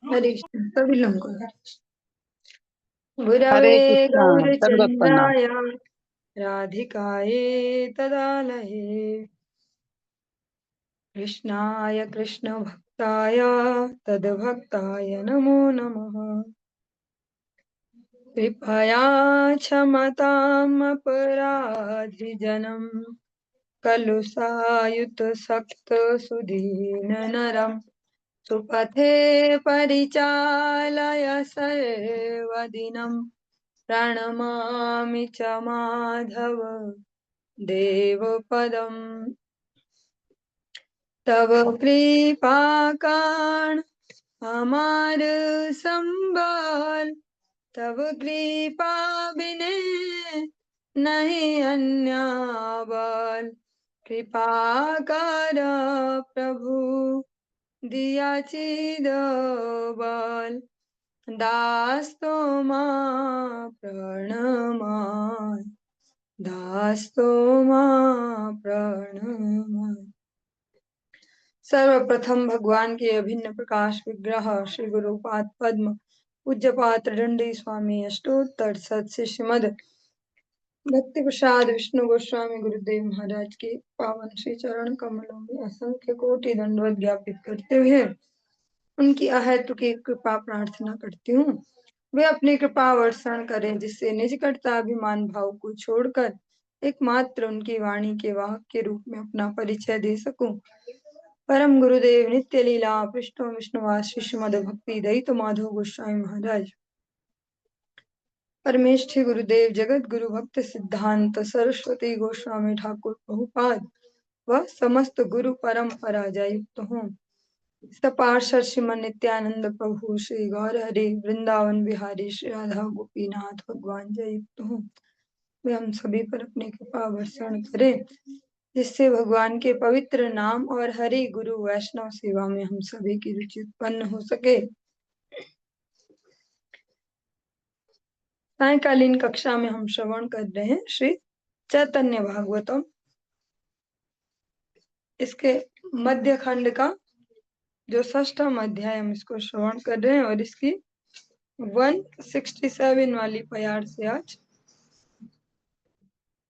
हरे कृष्ण सभी लोगों को हरे कृष्ण। गुरवे हरे कृष्णा। सर्वोत्पन्ना। गौरचन्द्राय राधिकायै तदालये कृष्णाय कृष्णभक्ताय तद्भक्ताय नमो नमः। कृपया क्षमताम् अपराधिजनम् कलुषायुत सक्त सुदीन नरम् सुपथे परिचालय सर्वदिनम् प्रणमामि च माधव देवपदम्। तव कृपाकाण हमार संबाल तव कृपा बिने नहीं अन्य बल कृपा कर प्रभु दिया चिद बल दास तो मां प्रणमाय दास तो मां प्रणमाय। सर्वप्रथम भगवान के अभिन्न प्रकाश विग्रह श्री गुरुपाद पद्म पूज्यपाद दंडी स्वामी अष्टोत्तर सत श्रीमद भक्ति प्रसाद विष्णु गोस्वामी गुरुदेव महाराज के पावन श्री चरण कमलों में असंख्य कोटि दंडवत ज्ञापित करते हुए उनकी अहेतुकी कृपा प्रार्थना करती हूँ। वे अपनी कृपा वर्षण करें जिससे निज कर्ताभिमान भाव को छोड़कर एकमात्र उनकी वाणी के वाहक के रूप में अपना परिचय दे सकूं। परम गुरुदेव नित्य लीला पृष्ठो विष्णुवास श्रीमद भक्ति दयित माधव गोस्वामी महाराज परमेष्ठी गुरुदेव जगत गुरु भक्त सिद्धांत सरस्वती गोस्वामी ठाकुर प्रभुपाद व समस्त गुरु परंपरा जयुक्त हों। सपार्षद श्रीमन नित्यानंद प्रभु श्री गौर हरि वृंदावन बिहारी श्री राधा गोपीनाथ भगवान जयुक्त हों। वे हम सभी पर अपनी कृपा वर्षण करें जिससे भगवान के पवित्र नाम और हरि गुरु वैष्णव सेवा में हम सभी की रुचि उत्पन्न हो सके। सायकालीन कक्षा में हम श्रवण कर रहे हैं श्री चैतन्य भागवतम। इसके मध्य खंड का जो षष्ठम अध्याय हम इसको श्रवण कर रहे हैं और इसकी 167 वाली प्यार से आज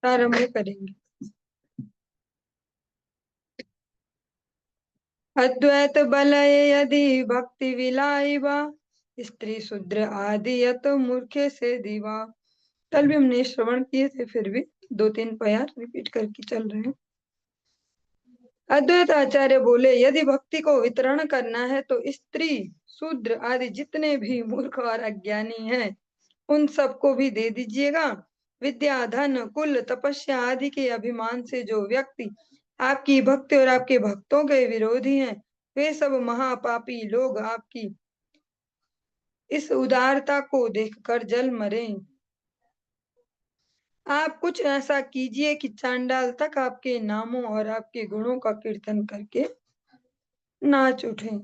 प्रारंभ करेंगे। अद्वैत बलय यदि भक्ति विलाइबा स्त्री शूद्र आदि यत मूर्खे से दीवा। कल भी हमने श्रवण किए थे फिर भी 2-3 प्यार रिपीट करके चल रहे हैं। अद्वैत आचार्य बोले यदि भक्ति को वितरण करना है तो स्त्री शूद्र आदि जितने भी मूर्ख और अज्ञानी हैं उन सबको भी दे दीजिएगा। विद्या धन कुल तपस्या आदि के अभिमान से जो व्यक्ति आपकी भक्ति और आपके भक्तों के विरोधी हैं वे सब महापापी लोग आपकी इस उदारता को देखकर जल मरे। आप कुछ ऐसा कीजिए कि चांडाल तक आपके नामों और आपके गुणों का कीर्तन करके नाच उठे।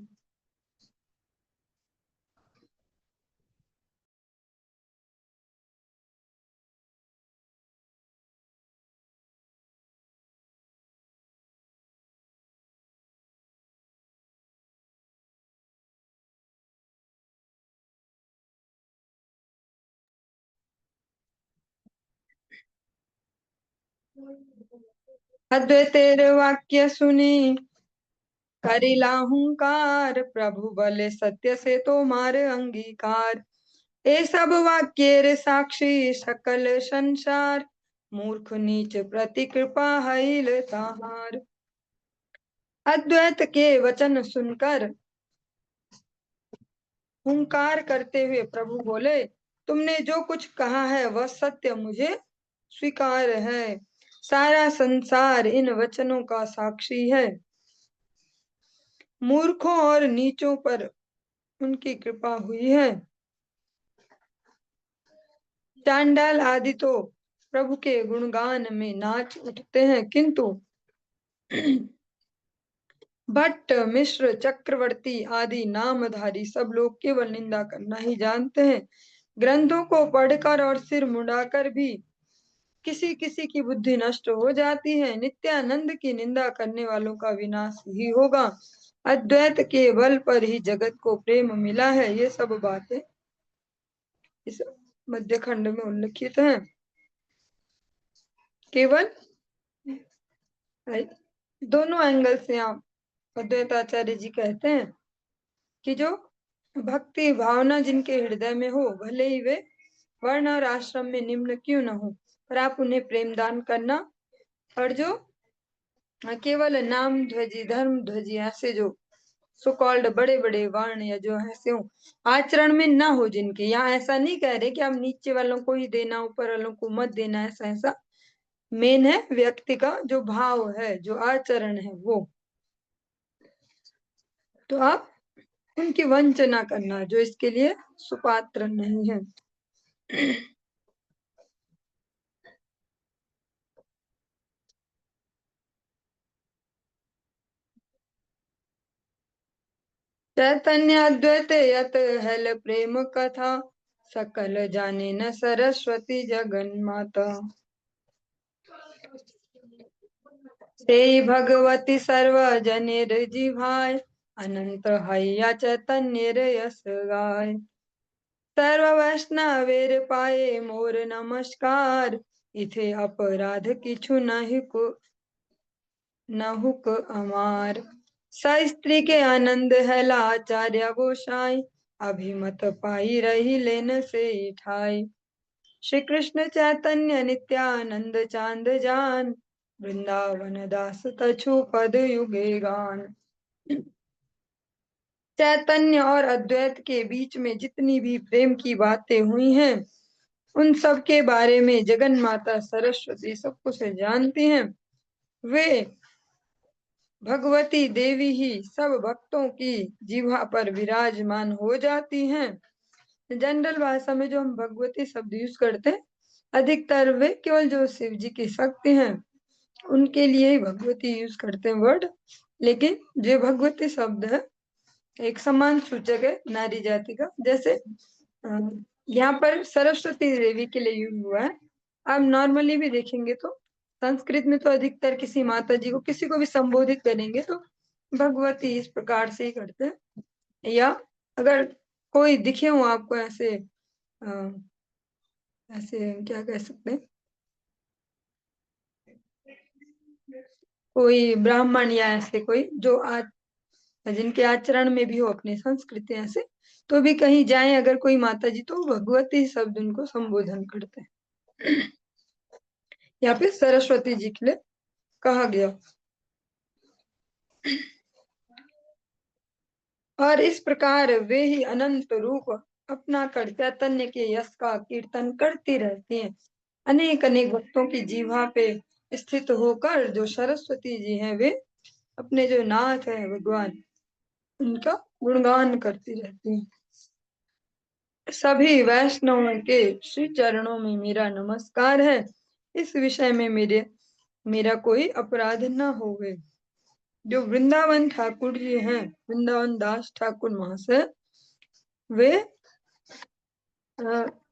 अद्वैतेर वाक्य सुनी करिला हुंकार प्रभु बले सत्य से तो मार अंगीकार। ए सब वाक्येर साक्षी सकल संसार मूर्ख नीच प्रति कृपा हईल ताहार। अद्वैत के वचन सुनकर हुंकार करते हुए प्रभु बोले तुमने जो कुछ कहा है वह सत्य मुझे स्वीकार है। सारा संसार इन वचनों का साक्षी है। मूर्खों और नीचों पर उनकी कृपा हुई है। चांडाल आदि तो प्रभु के गुणगान में नाच उठते हैं किंतु भट्ट मिश्र चक्रवर्ती आदि नामधारी सब लोग केवल निंदा करना ही जानते हैं। ग्रंथों को पढ़कर और सिर मुड़ाकर भी किसी किसी की बुद्धि नष्ट हो जाती है। नित्यानंद की निंदा करने वालों का विनाश ही होगा। अद्वैत के बल पर ही जगत को प्रेम मिला है। ये सब बातें इस मध्य खंड में उल्लिखित हैं। केवल दोनों एंगल से आप अद्वैताचार्य जी कहते हैं कि जो भक्ति भावना जिनके हृदय में हो, भले ही वे वर्ण और आश्रम में निम्न क्यों न हो, पर आप उन्हें प्रेम दान करना। और जो केवल नाम ध्वजी धर्म ध्वजी ऐसे जो सो कॉल्ड बड़े बड़े वर्ण या जो ऐसे हो, आचरण में ना हो जिनके, यहाँ ऐसा नहीं कह रहे कि आप नीचे वालों को ही देना, ऊपर वालों को मत देना, ऐसा मेन है व्यक्ति का जो भाव है, जो आचरण है वो। तो आप उनकी वंचना करना जो इसके लिए सुपात्र नहीं है। चैतन्य अद्वैत यत हेल प्रेम कथा, सकल जाने न सरस्वती जगन माता। से भगवती सर्वजनेर जिभाय, अनंत हैया चैतन्य यस गाय। सर्व वैष्णवेर पाए मोर नमस्कार, इथे अपराध किछु नहीं को नहुक अमार। स्त्री के आनंद है लाचार्य गोसाई, अभिमत पाई रही लेन से ठाई। श्री कृष्ण चैतन्य नित्यानंद चांद जान, वृंदावन दास तछु पद युगे गान। चैतन्य और अद्वैत के बीच में जितनी भी प्रेम की बातें हुई हैं, उन सब के बारे में जगन माता सरस्वती सब कुछ जानती हैं। वे भगवती देवी ही सब भक्तों की जीवा पर विराजमान हो जाती हैं। जनरल भाषा में जो हम भगवती शब्द यूज करते हैं, अधिकतर वे केवल जो शिव जी की शक्ति हैं उनके लिए ही भगवती यूज करते हैं वर्ड। लेकिन जो भगवती शब्द है एक समान सूचक है नारी जाति का। जैसे यहाँ पर सरस्वती देवी के लिए यूज हुआ है। आप नॉर्मली भी देखेंगे तो संस्कृत में तो अधिकतर किसी माता जी को किसी को भी संबोधित करेंगे तो भगवती इस प्रकार से ही करते हैं। या अगर कोई दिखे हो आपको ऐसे ऐसे क्या कह सकते हैं, कोई ब्राह्मण या ऐसे कोई जो जिनके आचरण में भी हो अपनी संस्कृति ऐसे, तो भी कहीं जाए अगर कोई माता जी तो भगवती शब्द उनको संबोधन करते हैं। यहाँ पे सरस्वती जी के लिए कहा गया। और इस प्रकार वे ही अनंत रूप अपना कर चैतन्य के यश का कीर्तन करती रहती हैं। अनेक अनेक भक्तों की जीवा पे स्थित होकर जो सरस्वती जी हैं वे अपने जो नाथ है भगवान उनका गुणगान करती रहती हैं। सभी वैष्णवों के श्री चरणों में मेरा नमस्कार है। इस विषय में मेरा कोई अपराध न होवे। जो वृंदावन ठाकुर जी हैं, वृंदावन दास ठाकुर महाशय, वे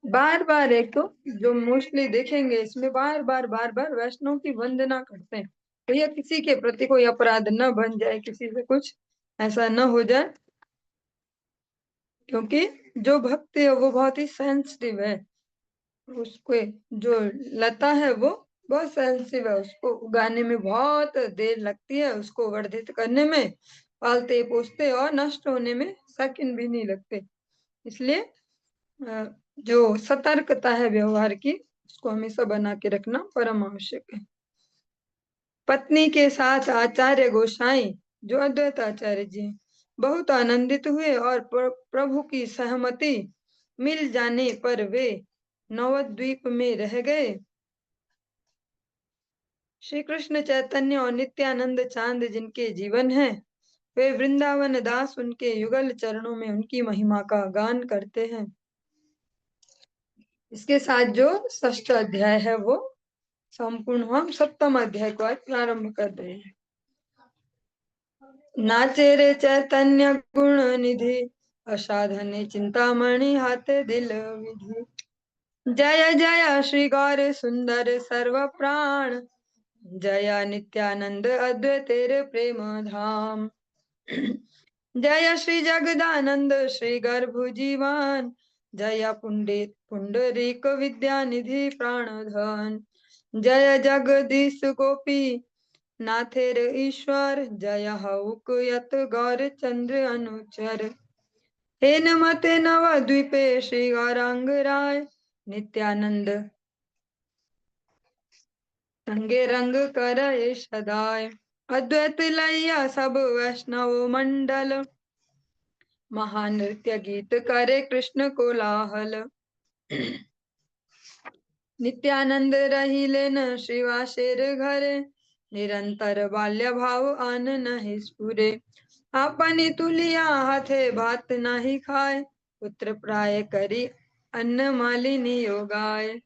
बार बार एक तो जो मोस्टली देखेंगे इसमें बार बार वैष्णव की वंदना करते हैं। तो यह किसी के प्रति कोई अपराध न बन जाए, किसी से कुछ ऐसा न हो जाए, क्योंकि जो भक्त है वो बहुत ही सेंसिटिव है। उसको जो लता है वो बहुत सेंसिटिव है, उसको उगाने में बहुत देर लगती है, उसको वर्धित करने में पालते पोसते और नष्ट होने में सेकंड भी नहीं लगते। इसलिए जो सतर्कता है व्यवहार की उसको हमेशा बना के रखना परम आवश्यक है। पत्नी के साथ आचार्य गोसाई जो अद्वैत आचार्य जी बहुत आनंदित हुए और प्रभु की सहमति मिल जाने पर वे नवद्वीप में रह गए। श्री कृष्ण चैतन्य और नित्यानंद चांद जिनके जीवन है, वे वृंदावन दास उनके युगल चरणों में उनकी महिमा का गान करते हैं। इसके साथ जो षष्ठ अध्याय है वो संपूर्ण हुआ। हम सप्तम अध्याय को आज प्रारंभ कर रहे हैं। नाचे रे चैतन्य गुण निधि, असाधने चिंतामणि हाथे दिल विधि। जय जय श्री गौर सुंदर सर्व प्राण, जया नित्यानंद अद्वैतेर प्रेम धाम। जय श्री जगदानंद श्री गर्भ जीवन, जय पुंडित पुंडरीक विद्यानिधि प्राणधन, जय जगदीश गोपी नाथेर ईश्वर, जय हौक यत गौर चंद्र अनुचर, हेन मते नव द्वीपे श्री गौरांग राय, नित्यानंद संगे रंग करे सदाय, अद्वैत लैया सब वैष्णव मंडल, महानृत्य गीत करे कृष्ण कोलाहल, नित्यानंद रहिले न श्रीवासेर घरे, निरंतर बाल्य भाव आन नहीं स्फुरे, आपनी तुलिया हाथे भात नाही खाए, पुत्र प्राय करी अन्न मालिनी योगाय,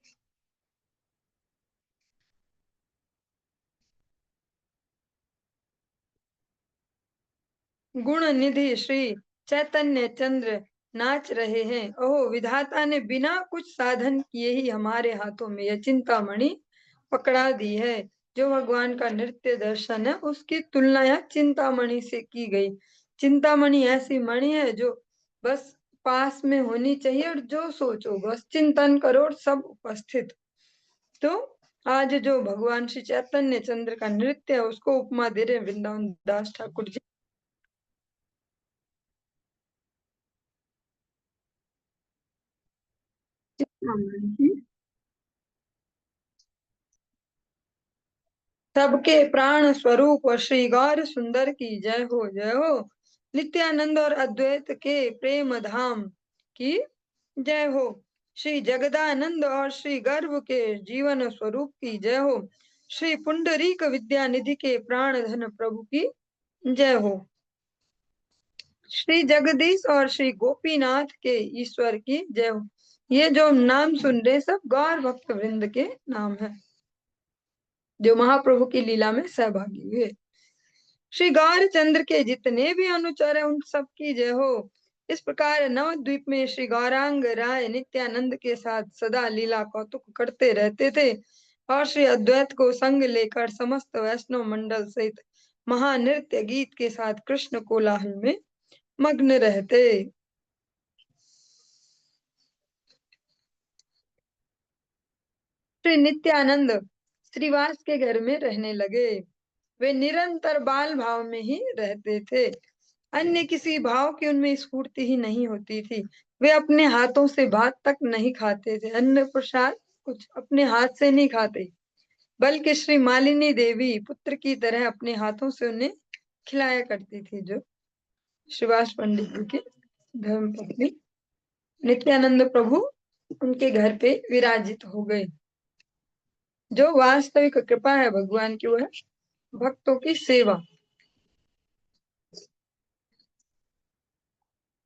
गुण निधि श्री चैतन्य चंद्र नाच रहे हैं। ओह, विधाता ने बिना कुछ साधन किए ही हमारे हाथों में यह चिंतामणि पकड़ा दी है। जो भगवान का नृत्य दर्शन है उसकी तुलना यह चिंतामणि से की गई। चिंतामणि ऐसी मणि है जो बस पास में होनी चाहिए और जो सोचो बस चिंतन करो और सब उपस्थित। तो आज जो भगवान श्री चैतन्य चंद्र का नृत्य है उसको उपमा दे रहे हैं वृंदावन दास ठाकुर जी। सबके प्राण स्वरूप श्री गौर सुंदर की जय हो, जय हो। नित्यानंद और अद्वैत के प्रेम धाम की जय हो। श्री जगदानंद और श्री गर्भ के जीवन स्वरूप की जय हो। श्री पुंडरीक विद्यानिधि के प्राण धन प्रभु की जय हो। श्री जगदीश और श्री गोपीनाथ के ईश्वर की जय हो। ये जो नाम सुन रहे सब गौर भक्त वृंद के नाम है जो महाप्रभु की लीला में सहभागी हुए। श्री गौर चंद्र के जितने भी अनुचर है उन सब की जय हो। इस प्रकार नवद्वीप में श्री गौरांग राय नित्यानंद के साथ सदा लीला कौतुक करते रहते थे और श्री अद्वैत को संग लेकर समस्त वैष्णव मंडल सहित महानृत्य गीत के साथ कृष्ण कोलाहल में मग्न रहते। श्री नित्यानंद श्रीवास के घर में रहने लगे। वे निरंतर बाल भाव में ही रहते थे। अन्य किसी भाव की उनमें स्फूर्ति ही नहीं होती थी। वे अपने हाथों से भात तक नहीं खाते थे। अन्न प्रसाद कुछ अपने हाथ से नहीं खाते, बल्कि श्री मालिनी देवी पुत्र की तरह अपने हाथों से उन्हें खिलाया करती थी। जो श्रीवास पंडित जी की धर्म पत्नी नित्यानंद प्रभु उनके घर पे विराजित हो गए। जो वास्तविक कृपा है भगवान की, वो है भक्तों की सेवा।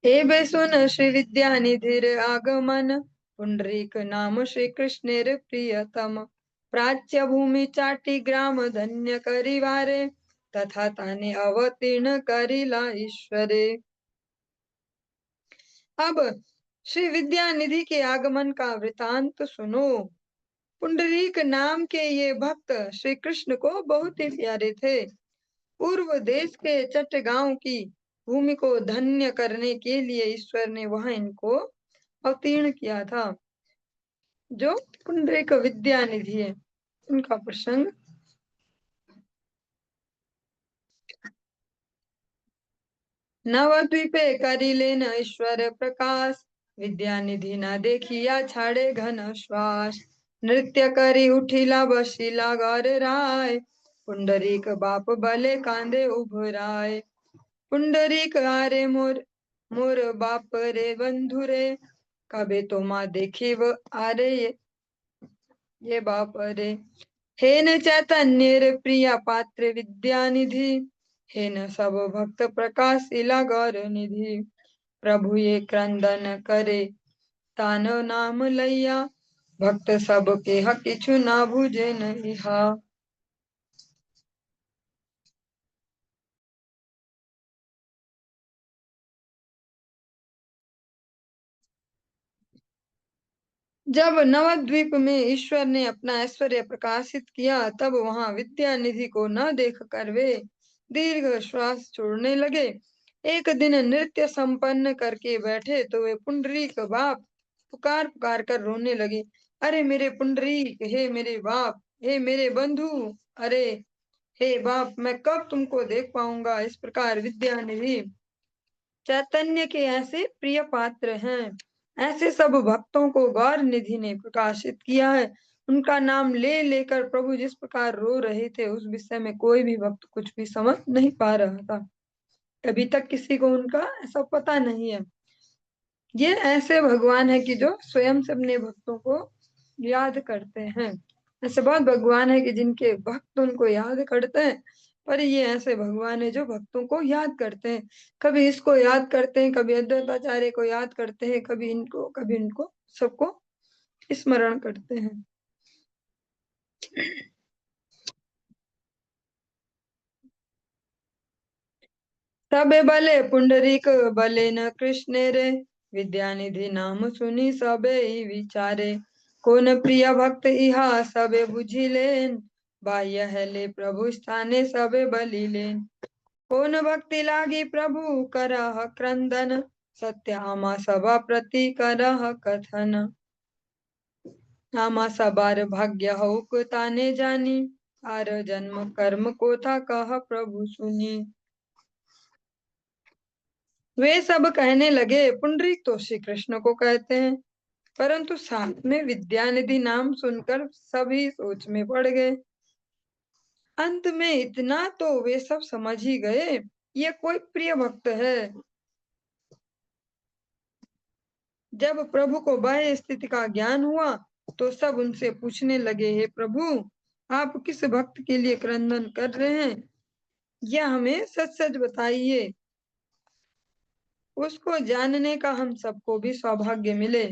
हे बेसुन श्री विद्यानिधिर आगमन, पुंडरीक नाम श्री कृष्णेर प्रियतम, प्राच्य भूमि चाटी ग्राम धन्य करिवारे, तथा ताने अवतीर्ण करिला ईश्वरे। अब श्री विद्यानिधि के आगमन का वृतांत सुनो। पुंडरीक नाम के ये भक्त श्री कृष्ण को बहुत ही प्यारे थे। पूर्व देश के चट्टगांव की भूमि को धन्य करने के लिए ईश्वर ने वहां इनको अवतीर्ण किया था। जो पुंडरीक विद्यानिधि है उनका प्रसंग। नवद्वीपे करिलेन ईश्वर प्रकाश, विद्यानिधि न देखिया छाड़े घन श्वास, नृत्य करी उठिला बसिला गौर राय, पुंडरीक बाप बले कांदे उभराय, पुंडरीक आरे मोर मोर बाप रे बंधु रे, कबे तो माँ देखी वो आरे ये बाप रे, हे न चैतन्य रे प्रिया पात्र विद्यानिधि, हे न सब भक्त प्रकाश इला गौर निधि, प्रभु ये क्रंदन करे तानो नाम लैया, भक्त सब के हक किछु ना बुझे नहीं हा। जब नवद्वीप में ईश्वर ने अपना ऐश्वर्य प्रकाशित किया तब वहां विद्या निधि को न देख कर वे दीर्घ श्वास छोड़ने लगे। एक दिन नृत्य संपन्न करके बैठे तो वे पुंडरीक बाप पुकार पुकार कर रोने लगे। अरे मेरे पुंडरीक, हे मेरे बाप, हे मेरे बंधु, अरे हे बाप, मैं कब तुमको देख पाऊंगा। इस प्रकार विद्यानिधि चैतन्य के ऐसे प्रिय पात्र हैं। ऐसे सब भक्तों को गौर निधि ने प्रकाशित किया है। उनका नाम ले लेकर प्रभु जिस प्रकार रो रहे थे, उस विषय में कोई भी भक्त कुछ भी समझ नहीं पा रहा था। अभी तक किसी को उनका ऐसा पता नहीं है। ये ऐसे भगवान है कि जो स्वयं से अपने भक्तों को याद करते हैं। ऐसे बहुत भगवान है कि जिनके भक्त उनको याद करते हैं, पर ये ऐसे भगवान है जो भक्तों को याद करते हैं। कभी इसको याद करते हैं, कभी अद्वैताचार्य को याद करते हैं, कभी इनको, कभी इनको, सबको स्मरण करते हैं। सबे बले पुंडरीक बले न कृष्ण रे, विद्यानिधि नाम सुनी सबे ही विचारे। कौन प्रिय भक्त इहा सबे बुझी लेन, बाह्य है ले प्रभु स्थाने सबे बलि लेन। कौन भक्ति लागी प्रभु करह क्रंदन, सत्य आमा सभा प्रति करह कथन। आमा सबार भाग्य हउक ताने जानी, आर जन्म कर्म को था कह प्रभु सुनी। वे सब कहने लगे, पुंडरीक तो श्री कृष्ण को कहते हैं। परंतु साथ में विद्यानिधि नाम सुनकर सभी सोच में पड़ गए। अंत में इतना तो वे सब समझ ही गए, ये कोई प्रिय भक्त है। जब प्रभु को बाह्य स्थिति का ज्ञान हुआ तो सब उनसे पूछने लगे, हे प्रभु, आप किस भक्त के लिए क्रंदन कर रहे हैं, यह हमें सच सच बताइए। उसको जानने का हम सबको भी सौभाग्य मिले।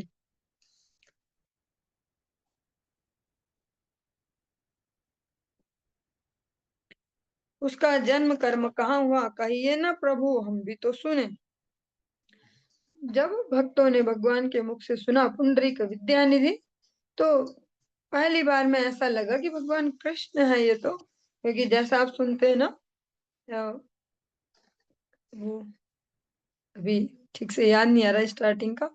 उसका जन्म कर्म कहाँ हुआ, कहिए ना प्रभु, हम भी तो सुने। जब भक्तों ने भगवान के मुख से सुना पुंडरीक विद्यानिधि, तो पहली बार में ऐसा लगा कि भगवान कृष्ण है ये तो, क्योंकि जैसा आप सुनते हैं ना, वो अभी ठीक से याद नहीं आ रहा स्टार्टिंग का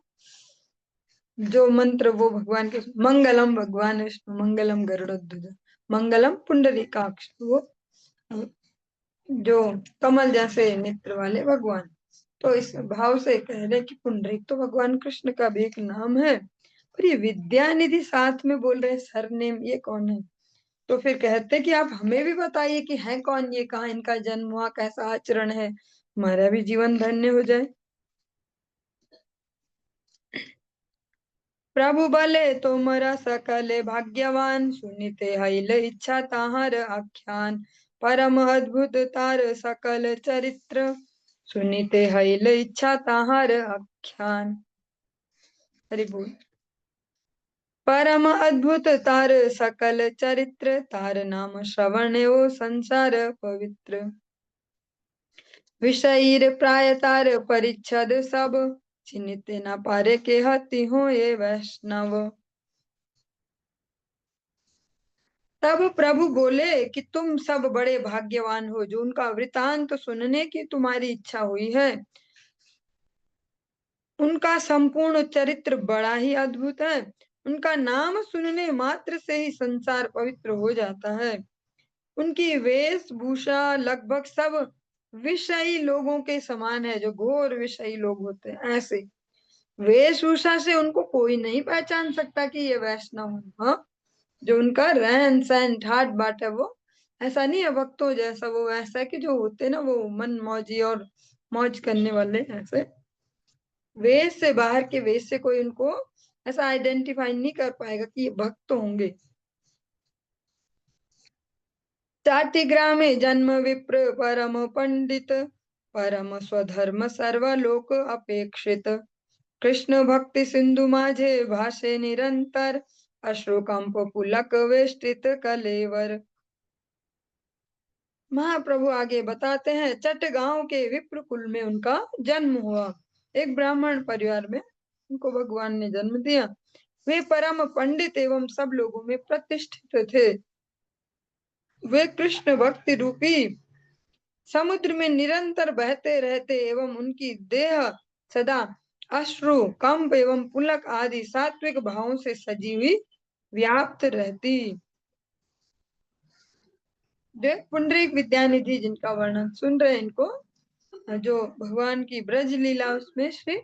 जो मंत्र, वो भगवान के मंगलम भगवान विष्णु मंगलम गरुड़ध्वज मंगलम पुंडरीकाक्ष, वो जो कमल जैसे नेत्र वाले भगवान। तो इस भाव से कह रहे कि पुंडरीक तो भगवान कृष्ण का भी एक नाम है, पर ये विद्यानिधि साथ में बोल रहे सरनेम, ये कौन है। तो फिर कहते हैं कि आप हमें भी बताइए कि है कौन ये, कहाँ इनका जन्म हुआ, कैसा आचरण है, हमारा भी जीवन धन्य हो जाए। प्रभु बले तुमरा सकले भाग्यवान, सुनिते हईल इच्छा ताहर आख्यान। परम अद्भुत तार सकल चरित्र, सुनिते हईल इच्छा ताहर आख्यान। हरि बोल। परम अद्भुत तार सकल चरित्र, तार नाम श्रवण ओ संसार पवित्र। विषयीर प्राय तार परिच्छद सब, चिन्हित न पारे के हति हो ये वैष्णव। तब प्रभु बोले कि तुम सब बड़े भाग्यवान हो, जो उनका वृतांत सुनने की तुम्हारी इच्छा हुई है। उनका संपूर्ण चरित्र बड़ा ही अद्भुत है। उनका नाम सुनने मात्र से ही संसार पवित्र हो जाता है। उनकी वेशभूषा लगभग सब विषयी लोगों के समान है, जो घोर विषयी लोग होते हैं। ऐसे वेशभूषा से उनको कोई नहीं पहचान सकता कि ये वैष्णव है। हाँ, जो उनका रहन सहन ठाट बाट है, वो ऐसा नहीं है भक्तों जैसा, वो ऐसा है कि जो होते हैं ना, वो मन मौजी और मौज करने वाले। ऐसे वेश से, बाहर के वेश से कोई उनको ऐसा आइडेंटिफाई नहीं कर पाएगा कि ये भक्त होंगे। चाटिग्रामे जन्म विप्र परम पंडित, परम स्वधर्म सर्वलोक अपेक्षित। कृष्ण भक्ति सिंधु माझे भाषे निरंतर, अश्रुकंप पुलक वेष्टित कलेवर। महाप्रभु आगे बताते हैं, चट गांव के विप्र कुल में उनका जन्म हुआ। एक ब्राह्मण परिवार में उनको भगवान ने जन्म दिया। वे परम पंडित एवं सब लोगों में प्रतिष्ठित थे। वे कृष्ण भक्ति रूपी समुद्र में निरंतर बहते रहते एवं उनकी देह सदा अश्रु, कंप एवं पुलक आदि सात्विक भावों से सजी हुई व्याप्त रहती। देख पुंडरीक विद्यानिधि जिनका वर्णन सुन रहे हैं, इनको जो भगवान की ब्रज लीला उसमें श्री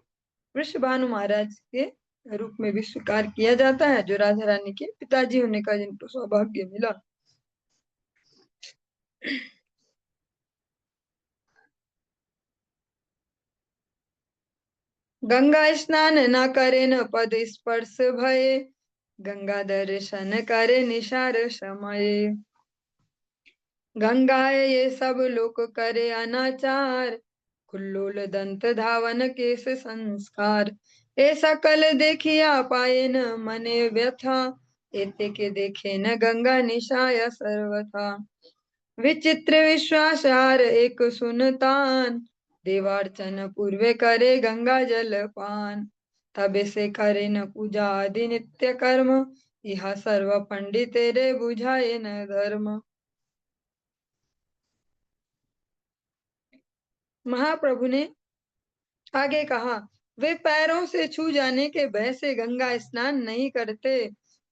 वृषभानु महाराज के रूप में भी स्वीकार किया जाता है, जो राधा रानी के पिताजी होने का जिनको सौभाग्य मिला। गंगा स्नान न करे न पद स्पर्श भये, गंगा दर्शन करे निशार समय। गंगाए ये सब लोक करे अनाचार, कुल्लोल दंत धावन केश संस्कार। ए सकल देखिया पाए न मने व्यथा, एते के देखे न गंगा निशाय सर्वथा। विचित्र विश्वासार एक सुनतान, देवार्चन पूर्वे करे गंगा जल पान। तबे से करे न पूजा आदि नित्य कर्म, यह सर्व पंडितेरे बुझाए न धर्म। महाप्रभु ने आगे कहा, वे पैरों से छू जाने के भय से गंगा स्नान नहीं करते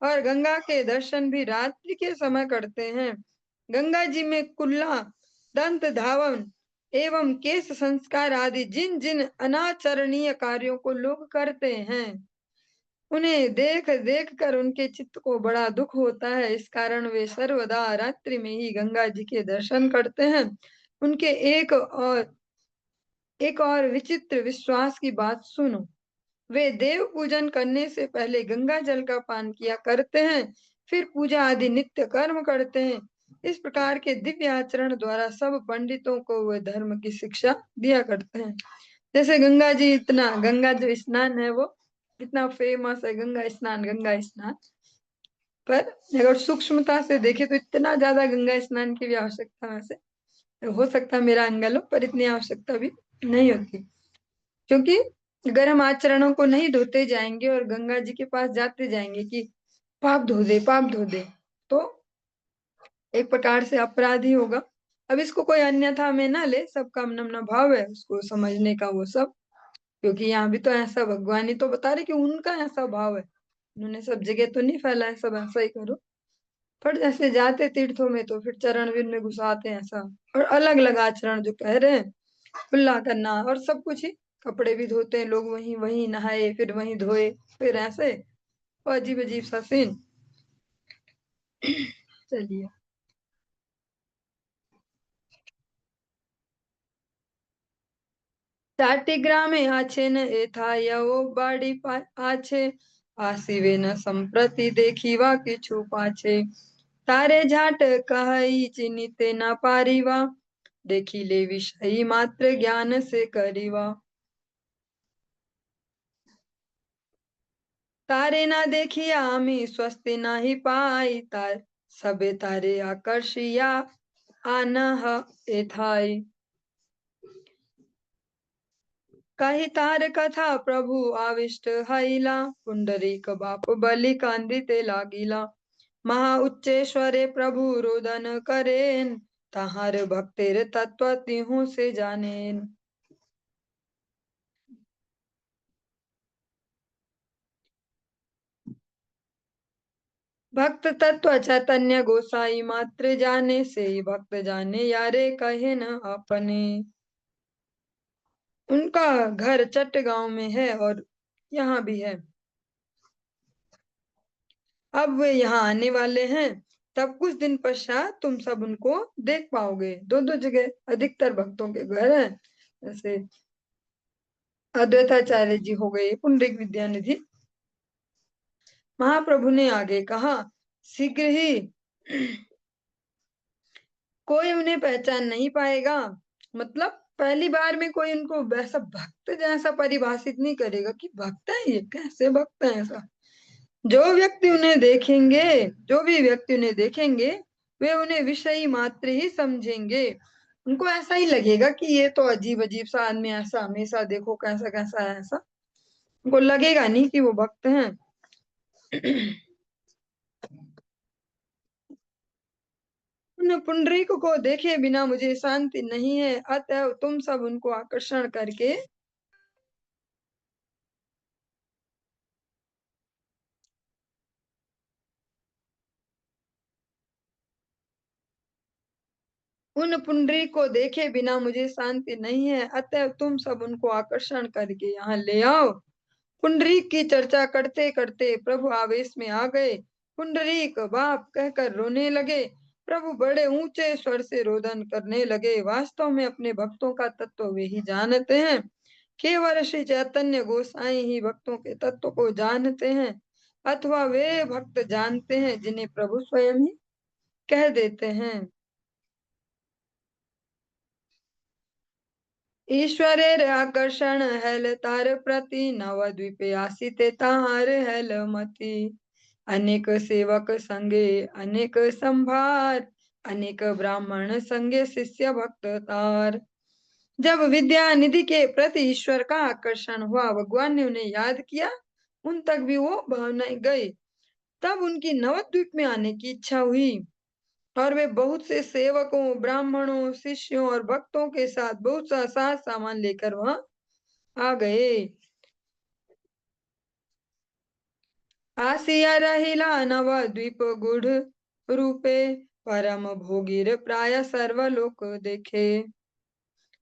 और गंगा के दर्शन भी रात्रि के समय करते हैं। गंगा जी में कुल्ला, दंत धावन एवं केश संस्कार आदि जिन जिन अनाचरणीय कार्यों को लोग करते हैं, उन्हें देख देख कर उनके चित्त को बड़ा दुख होता है। इस कारण वे सर्वदा रात्रि में ही गंगा जी के दर्शन करते हैं। उनके एक और विचित्र विश्वास की बात सुनो। वे देव पूजन करने से पहले गंगा जल का पान किया करते हैं, फिर पूजा आदि नित्य कर्म करते हैं। इस प्रकार के दिव्य आचरण द्वारा सब पंडितों को वे धर्म की शिक्षा दिया करते हैं। जैसे गंगा जी, इतना गंगा जो स्नान है वो इतना फेमस है, गंगा स्नान गंगा स्नान। पर अगर सूक्ष्मता से देखे तो इतना ज्यादा गंगा स्नान की भी आवश्यकता वैसे हो सकता है मेरा अंगल हो, पर इतनी आवश्यकता भी नहीं होती। क्योंकि अगर हम आचरणों को नहीं धोते जाएंगे और गंगा जी के पास जाते जाएंगे कि पाप धो दे पाप धो दे, तो एक प्रकार से अपराध ही होगा। अब इसको कोई अन्यथा में ना ले, सबका अपना भाव है उसको समझने का वो सब। क्योंकि यहाँ भी तो ऐसा भगवान ही तो बता रहे कि उनका ऐसा भाव है, उन्होंने सब जगह तो नहीं फैला है सब ऐसा ही करो। पर जैसे जाते तीर्थों में तो फिर चरण विन में घुसाते हैं ऐसा, और अलग अलग आचरण जो कह रहे हैं, कुल्ला करना और सब कुछ ही, कपड़े भी धोते हैं लोग, वहीं वहीं नहाए फिर वहीं धोए, फिर ऐसे अजीब अजीब सा सीन। चलिए, चाटिग्रामे आछे न एथा यवो बाड़ी आछे, आसिवे न संप्रति देखीवा किछु पाछे। तारे झाट कहई चिन्हिते न पारीवा, देखी ले विषयी मात्र ज्ञान से करीवा। तारे ना देखिया आमी स्वस्ति नाही पाई, तार सबे तारे आकर्षिया आनह एथाई। कही तार कथा प्रभु आविष्ट हईला, पुंडरीक बाप बलि कांदिते लागिला। महा उच्चेश्वरे प्रभु रोदन करेन, तहार भक्तेर तत्व तिहु से जानेन। भक्त तत्व चैतन्य गोसाई मात्र जाने, से ही भक्त जाने यारे कहे न अपने। उनका घर चट्टगांव में है और यहाँ भी है। अब वे यहाँ आने वाले हैं, तब कुछ दिन पश्चात तुम सब उनको देख पाओगे। दो दो जगह अधिकतर भक्तों के घर हैं, जैसे अद्वैताचार्य जी हो गए, पुंडरीक विद्यानिधि। महाप्रभु ने आगे कहा, शीघ्र ही कोई उन्हें पहचान नहीं पाएगा। मतलब पहली बार में कोई उनको वैसा भक्त जैसा परिभाषित नहीं करेगा कि भक्त है ये, कैसे भक्त है ऐसा। जो व्यक्ति उन्हें देखेंगे, जो भी व्यक्ति उन्हें देखेंगे, वे उन्हें विषयी मात्र ही समझेंगे। उनको ऐसा ही लगेगा कि ये तो अजीब अजीब सा आदमी, ऐसा हमेशा देखो कैसा कैसा है ऐसा। उनको लगेगा नहीं कि वो भक्त हैं। उन पुंडरीक को देखे बिना मुझे शांति नहीं है, अतः तुम सब उनको आकर्षण करके उन पुंडरी को देखे बिना मुझे शांति नहीं है, अतः तुम सब उनको आकर्षण करके यहाँ ले आओ। पुंडरीक की चर्चा करते करते प्रभु आवेश में आ गए। पुंडरीक बाप कहकर रोने लगे। प्रभु बड़े ऊंचे स्वर से रोदन करने लगे। वास्तव में अपने भक्तों का तत्व वे ही जानते हैं। केवल श्री चैतन्य गोसाई ही भक्तों के तत्व को जानते हैं, अथवा वे भक्त जानते हैं जिन्हें प्रभु स्वयं ही कह देते हैं। ईश्वरेर आकर्षण हेल तार प्रति, नवद्वीपे आसीते ताहार हेल मति। अनेक सेवक संगे अनेक संभार, अनेक ब्राह्मण संगे शिष्य भक्त तार। जब विद्या निधि के प्रति ईश्वर का आकर्षण हुआ, भगवान ने उन्हें याद किया, उन तक भी वो भावनाएं गई। तब उनकी नवद्वीप में आने की इच्छा हुई और वे बहुत से सेवकों, ब्राह्मणों, शिष्यों और भक्तों के साथ बहुत सा साज सामान लेकर वहां आ गए। आसिया रहिला नवद्वीप गुढ़ रूपे, परम भोगीर प्राय सर्वलोक देखे।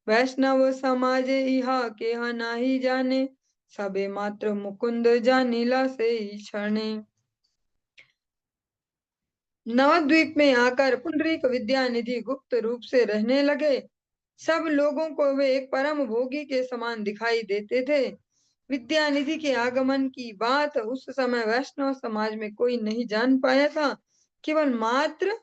वैष्णव समाज इहा के नाही जाने, सबे मात्र मुकुंद जानिला से ही क्षणे। नवद्वीप में आकर पुंडरीक विद्यानिधि गुप्त रूप से रहने लगे। सब लोगों को वे एक परम भोगी के समान दिखाई देते थे। विद्यानिधि के आगमन की बात उस समय वैष्णव समाज में कोई नहीं जान पाया था। केवल मात्र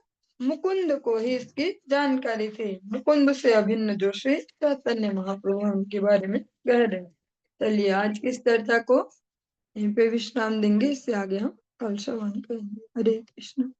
मुकुंद को ही इसकी जानकारी थी। मुकुंद से अभिन्न जो श्री चैतन्य महाप्रभु हैं, उनके बारे में कह रहे हैं। चलिए आज की इस चर्चा को यहीं पे विश्राम देंगे। इससे आगे हम कल श्रवण करेंगे। हरे कृष्ण।